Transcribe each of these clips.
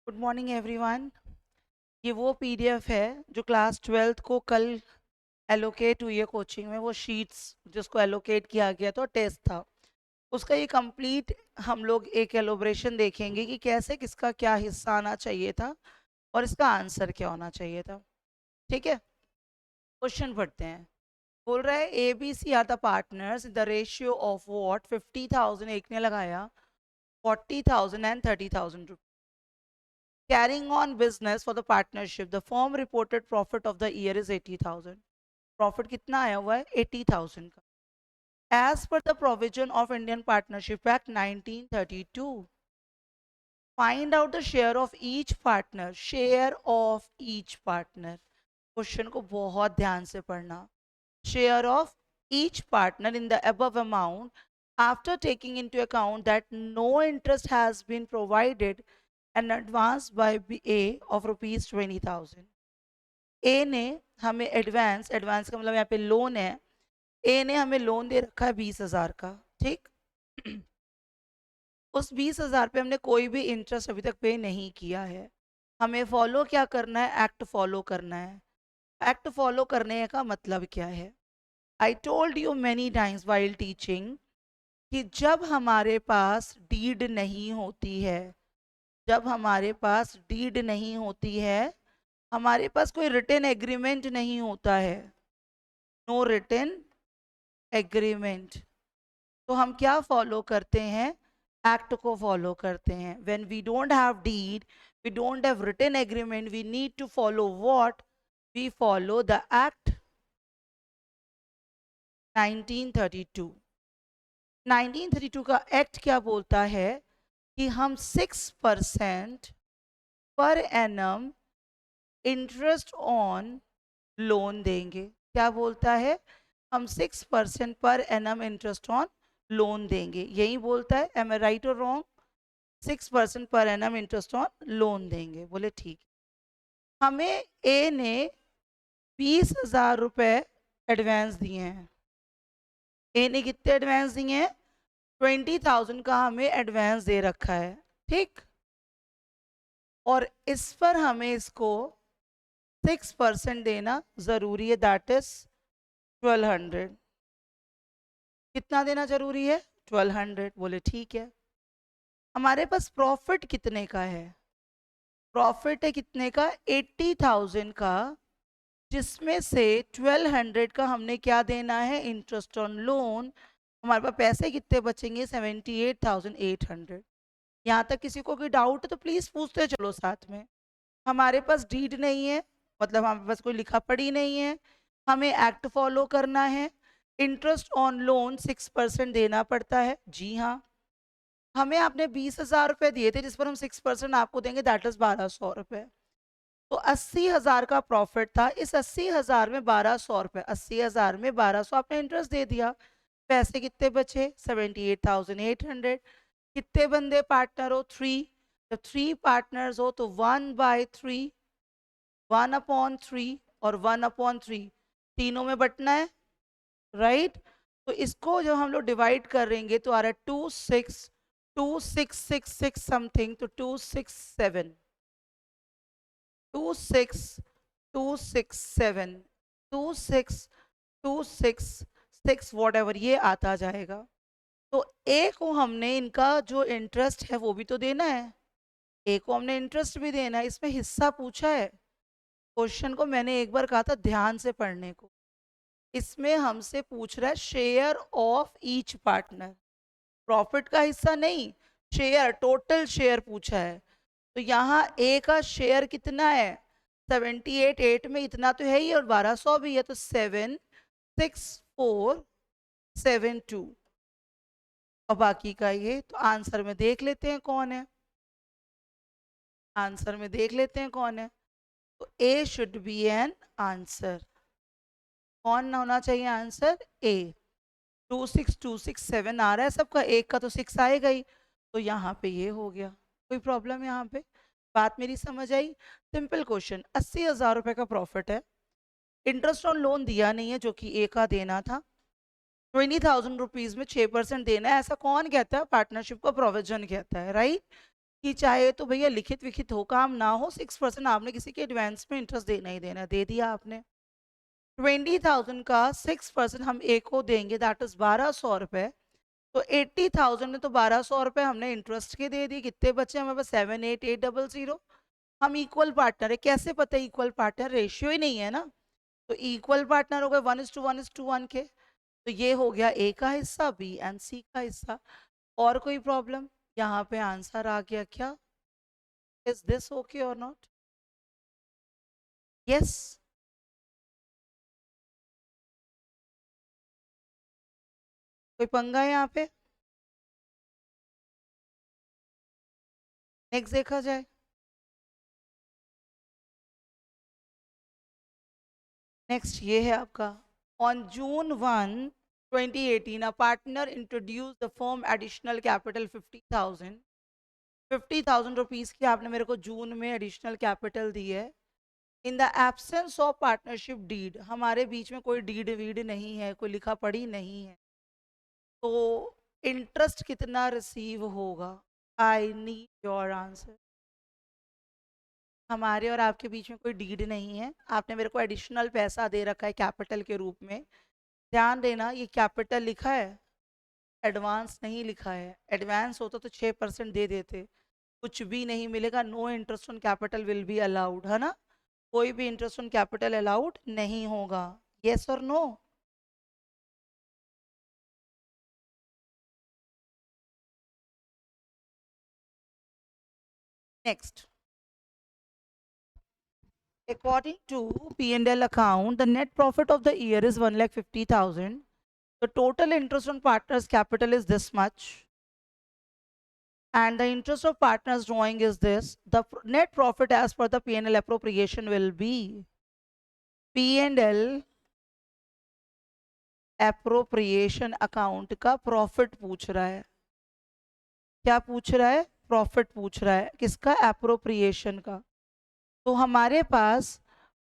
Good morning everyone. ये वो PDF है जो क्लास 12th को कल एलोकेट हुई है कोचिंग में। वो शीट्स जिसको एलोकेट किया गया था, टेस्ट था, उसका ये कंप्लीट हम लोग एक एलोब्रेशन देखेंगे कि कैसे किसका क्या हिस्सा आना चाहिए था और इसका आंसर क्या होना चाहिए था। ठीक है, क्वेश्चन पढ़ते हैं। बोल रहा है A B C are the partners the ratio of what 50,000 एक ने लगाया, 40,000 and 30,000 carrying on business for the partnership. The firm reported profit of the year is 80,000. Profit कितना आया हुआ है? 80,000 का. As per the provision of Indian Partnership Act 1932, find out the share of each partner. Share of each partner. Question को बहुत ध्यान से पढ़ना. Share of each partner in the above amount after taking into account that no interest has been provided and advance by A of rupees 20,000. ए ने हमें advance, advance का मतलब यहाँ पे लोन है, ए ने हमें लोन दे रखा है 20,000 का. ठीक. उस 20,000 पे हमने कोई भी इंटरेस्ट अभी तक पे नहीं किया है. हमें फॉलो क्या करना है? एक्ट फॉलो करना है. एक्ट फॉलो करने का मतलब क्या है? I told you many times while teaching कि जब हमारे पास डीड नहीं होती है, जब हमारे पास डीड नहीं होती है, हमारे पास कोई रिटन एग्रीमेंट नहीं होता है, नो रिटन एग्रीमेंट, तो हम क्या फॉलो करते हैं? एक्ट को फॉलो करते हैं. When we don't have deed, we don't have written agreement, we need to follow what? We follow the act 1932. 1932 का एक्ट क्या बोलता है कि हम 6% per annum interest on loan देंगे. क्या बोलता है? हम 6% per annum interest on loan देंगे. यही बोलता है. एम आई राइट और wrong? 6% per annum interest on loan देंगे. बोले ठीक. हमें ए ने 20,000 रुपए एडवांस दिए हैं. ए ने कितने एडवांस दिए हैं? 20,000 का हमें एडवांस दे रखा है. ठीक. और इस पर हमें इसको 6% देना जरूरी है, दैट इज 1200. कितना देना जरूरी है? 1200. बोले ठीक है. हमारे पास प्रॉफिट कितने का है? प्रॉफिट है कितने का? 80,000 का, जिसमें से 1200 का हमने क्या देना है? Interest on loan. हमारे पास पैसे कितने बचेंगे? 78,800. यहाँ तक किसी को कोई डाउट है तो प्लीज पूछते चलो साथ में. हमारे पास डीड नहीं है, मतलब हमारे पास कोई लिखा पढ़ी नहीं है. हमें एक्ट फॉलो करना है. इंटरेस्ट ऑन लोन 6% देना पड़ता है. जी हाँ. हमें आपने 20,000 रुपए दिए थे जिस पर हम 6% आपको देंगे, दैट इज 1,200 रुपए. तो 80,000 का प्रॉफिट था. इस 80,000 में 1,200 रुपए, 80,000 में 1,200 आपने इंटरेस्ट दे दिया. पैसे कितने बचे? 78,800. कितने बंदे पार्टनर हो? 3. जब 3 पार्टनर्स हो तो 1/3, 1/3 और 1/3 तीनों में बटना है. राइट. तो इसको जब हम लोग डिवाइड करेंगे तो आ रहा है 2666 समथिंग, तो 267, 26267, 26266 वॉट एवर ये आता जाएगा. तो ए को हमने इनका जो इंटरेस्ट है वो भी तो देना है. ए को हमने इंटरेस्ट भी देना है. इसमें हिस्सा पूछा है. क्वेश्चन को मैंने एक बार कहा था ध्यान से पढ़ने को. इसमें हमसे पूछ रहा है share of each partner. Profit का हिस्सा नहीं, शेयर, टोटल शेयर पूछा है. तो यहाँ ए का शेयर कितना है? 78,800 में इतना तो है ही और 1,200 भी है, तो 76472. और बाकी का ये तो आंसर में देख लेते हैं कौन है. आंसर में देख लेते हैं कौन है. तो ए शुड बी एन आंसर. कौन होना चाहिए आंसर? ए. 26267 आ रहा है सबका, एक का तो 6 आएगा ही, तो यहाँ पे ये हो गया. कोई प्रॉब्लम यहाँ पे? बात मेरी समझ आई? Simple question. 80,000 रुपए का प्रॉफिट है. इंटरेस्ट ऑन लोन दिया नहीं है जो कि ए का देना था. 20,000 रुपीज में 6% देना है, ऐसा कौन कहता है? पार्टनरशिप का प्रोविजन कहता है. राइट. कि चाहे तो भैया लिखित विखित हो, काम ना हो, 6% आपने किसी के एडवांस में इंटरेस्ट देना ही देना, दे दिया आपने। 20,000 का 6% हम एक को देंगे, दैट इज 1200 रुपए। तो 80,000 में तो 1200 रुपए हमने इंटरेस्ट के दे दिए, कितने बचे हमारे पास? 78800। हम इक्वल पार्टनर है, कैसे पता है इक्वल पार्टनर? रेशियो ही नहीं है ना, तो इक्वल पार्टनर हो गए 1:1:1 के। तो ये हो गया ए का हिस्सा, बी एंड सी का हिस्सा। और कोई प्रॉब्लम? यहाँ पे आंसर आ गया क्या? इज दिस ओके और नॉट? यस। कोई पंगा है यहाँ पे? नेक्स्ट देखा जाए। नेक्स्ट ये है आपका, on June 1, 2018 a partner introduced the firm additional capital 50,000। 50,000 rupees की आपने मेरे को जून में एडिशनल कैपिटल दी है। In the absence of partnership deed, हमारे बीच में कोई डीड वीड नहीं है, कोई लिखा पढ़ी नहीं है, तो इंटरेस्ट कितना रिसीव होगा? I need your answer. हमारे और आपके बीच में कोई डीड नहीं है, आपने मेरे को एडिशनल पैसा दे रखा है कैपिटल के रूप में। ध्यान देना, ये कैपिटल लिखा है, एडवांस नहीं लिखा है। एडवांस होता तो 6% दे देते। कुछ भी नहीं मिलेगा, no interest on capital will be allowed, है ना? कोई भी इंटरेस्ट ऑन कैपिटल अलाउड नहीं होगा। यस और no? Next, according to P&L account, the net profit of the year is 1,50,000. The total interest on partners capital is this much, and the interest of partners drawing is this. The net profit as per the P&L appropriation will be, P&L appropriation account का profit पूछ रहा है। क्या पूछ रहा है? Profit पूछ रहा है, किसका? एप्रोप्रिएशन का। तो हमारे पास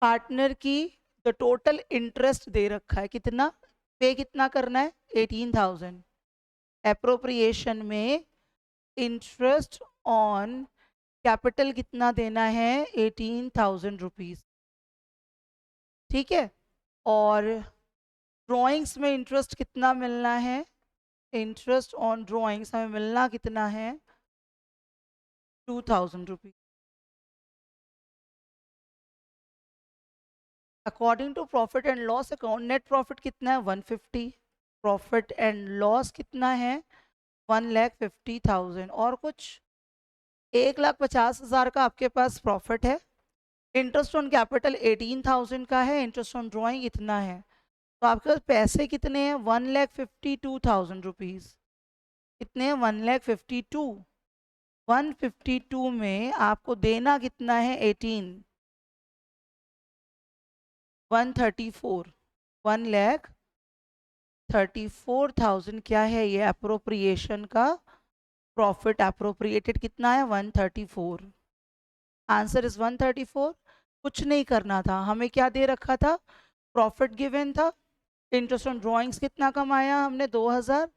पार्टनर की तो टोटल इंटरेस्ट दे रखा है, कितना पे कितना करना है? 18,000। एप्रोप्रिएशन में इंटरेस्ट ऑन कैपिटल कितना देना है? 18,000 रुपीज। ठीक है। और ड्राइंग्स में इंटरेस्ट कितना मिलना है? इंटरेस्ट ऑन ड्राइंग्स हमें मिलना कितना है? 2,000 rupees. According to profit and loss account, net profit कितना है? 150। प्रॉफिट एंड लॉस कितना है? 1,50,000। और कुछ? 1,50,000 का आपके पास प्रॉफिट है। इंटरेस्ट ऑन कैपिटल 18,000 का है, इंटरेस्ट ऑन ड्राइंग इतना है। तो आपके पास पैसे कितने हैं? 1,52,000 रुपीज। कितने हैं? 1,52,000। 152 में आपको देना कितना है? 18। 134। 1,34,000 क्या है? ये अप्रोप्रिएशन का प्रॉफिट। अप्रोप्रिएटेड कितना है? 134। Answer is 134। कुछ नहीं करना था, हमें क्या दे रखा था? प्रॉफिट गिवन था। इंटरेस्ट ऑन ड्राइंग्स कितना कमाया हमने? 2,000।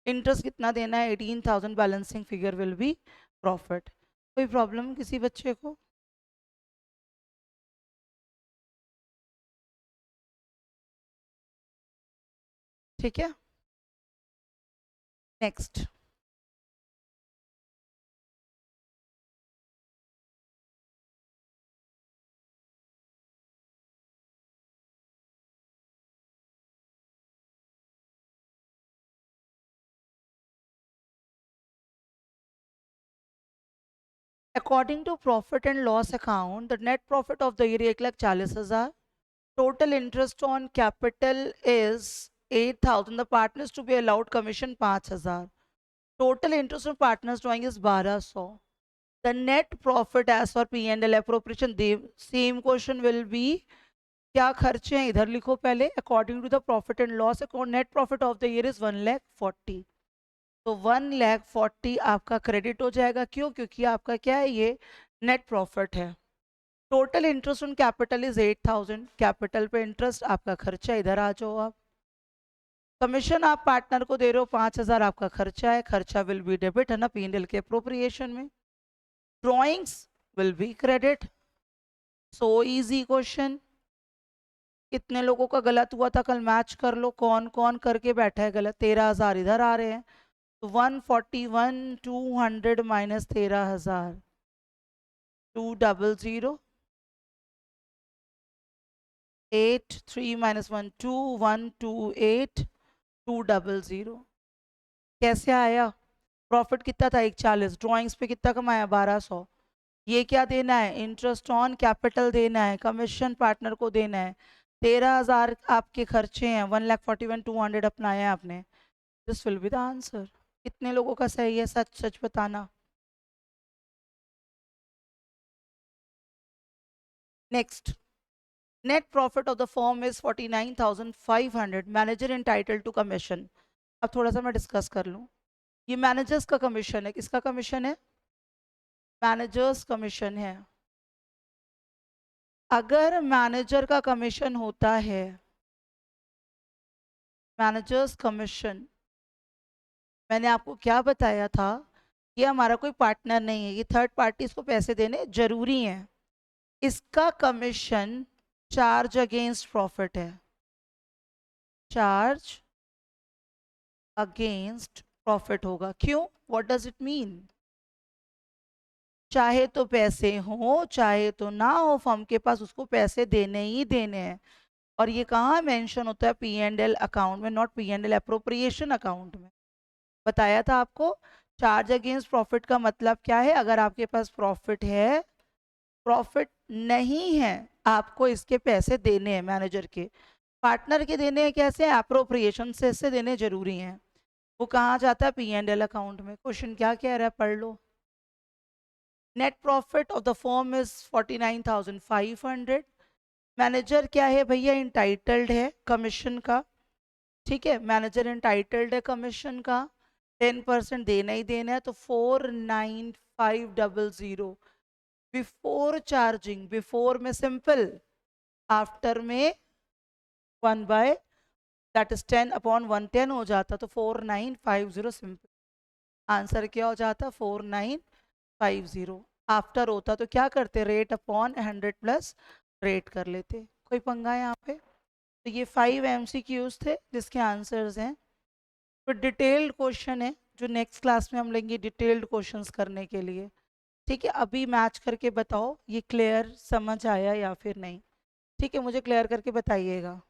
इंटरेस्ट कितना देना है? 18,000। Balancing figure will be profit. कोई प्रॉब्लम किसी बच्चे को? ठीक है। Next, according to profit and loss account, the net profit of the year 1,40,000। Total interest on capital is 8,000। The partners to be allowed commission 5,000। Total interest on partners drawing is 1,200। The net profit as for P&L appropriation, same question will be, क्या खर्चे हैं इधर लिखो पहले। According to the profit and loss account, net profit of the year is 1,40,000। तो 1,40,000 आपका credit हो जाएगा। क्यों? क्योंकि आपका क्या है? ये नेट प्रॉफिट है। Total interest on capital is 8,000। Capital पे इंटरेस्ट आपका खर्चा, इधर आ जाओ आप। कमीशन आप पार्टनर को दे रहे हो 5,000, आपका खर्चा है, खर्चा विल बी डेबिट, है ना, P&L के अप्रोप्रिएशन में। drawings will be credit. So easy question. कितने लोगों का गलत हुआ था कल, मैच कर लो कौन कौन करके बैठा है गलत। 13,000 इधर आ रहे हैं, तो 141 200 माइनस 13,000 200 8 3 माइनस 1 2 128 200। कैसे आया? प्रॉफिट कितना था? 140। ड्राइंग्स पे कितना कमाया? 1200। ये क्या देना है? इंटरेस्ट ऑन कैपिटल देना है, कमीशन पार्टनर को देना है। 13,000 आपके खर्चे हैं, 1,41,200 अपनाया है आपने। This will be the answer. कितने लोगों का सही है? सच सच बताना। Next, net profit of the firm is 49,500, manager entitled to commission. अब थोड़ा सा मैं डिस्कस कर लूँ। ये मैनेजर्स का कमीशन है। किसका कमीशन है? मैनेजर्स कमीशन है। अगर मैनेजर का कमीशन होता है, मैनेजर्स कमीशन, मैंने आपको क्या बताया था? ये हमारा कोई पार्टनर नहीं है, ये थर्ड पार्टी, इसको पैसे देने जरूरी हैं। इसका कमीशन चार्ज अगेंस्ट प्रॉफिट है, चार्ज अगेंस्ट प्रॉफिट होगा। क्यों? What does it mean? चाहे तो पैसे हो चाहे तो ना हो, फर्म के पास उसको पैसे देने ही देने हैं। और ये कहाँ मेंशन होता है? P&L अकाउंट में, नॉट P&L अप्रोप्रिएशन अकाउंट में। बताया था आपको। चार्ज अगेंस्ट प्रॉफिट का मतलब क्या है? अगर आपके पास प्रॉफिट है, प्रॉफिट नहीं है, आपको इसके पैसे देने हैं, मैनेजर के। पार्टनर के देने हैं कैसे? अप्रोप्रिएशन से, इससे देने जरूरी हैं। वो कहाँ जाता है? P&L अकाउंट में। क्वेश्चन क्या कह रहा है? पढ़ लो। Net profit of the firm is 49,500। Manager क्या है भैया? इंटाइटल्ड है कमीशन का। ठीक है, मैनेजर इंटाइटल्ड है कमीशन का, 10% देना ही देना है, तो 49,500 बिफोर चार्जिंग। बिफोर में सिंपल, आफ्टर में 1 बाय दैट इज 10/110 हो जाता, तो 4950 सिंपल। आंसर क्या हो जाता? 4950। आफ्टर होता तो क्या करते? रेट अपॉन 100 प्लस रेट कर लेते। कोई पंगा है यहाँ पे? तो ये 5 MCQs थे जिसके आंसर्स हैं। तो डिटेल्ड क्वेश्चन है जो नेक्स्ट क्लास में हम लेंगे डिटेल्ड क्वेश्चंस करने के लिए। ठीक है, अभी मैच करके बताओ ये क्लियर समझ आया या फिर नहीं। ठीक है, मुझे क्लियर करके बताइएगा।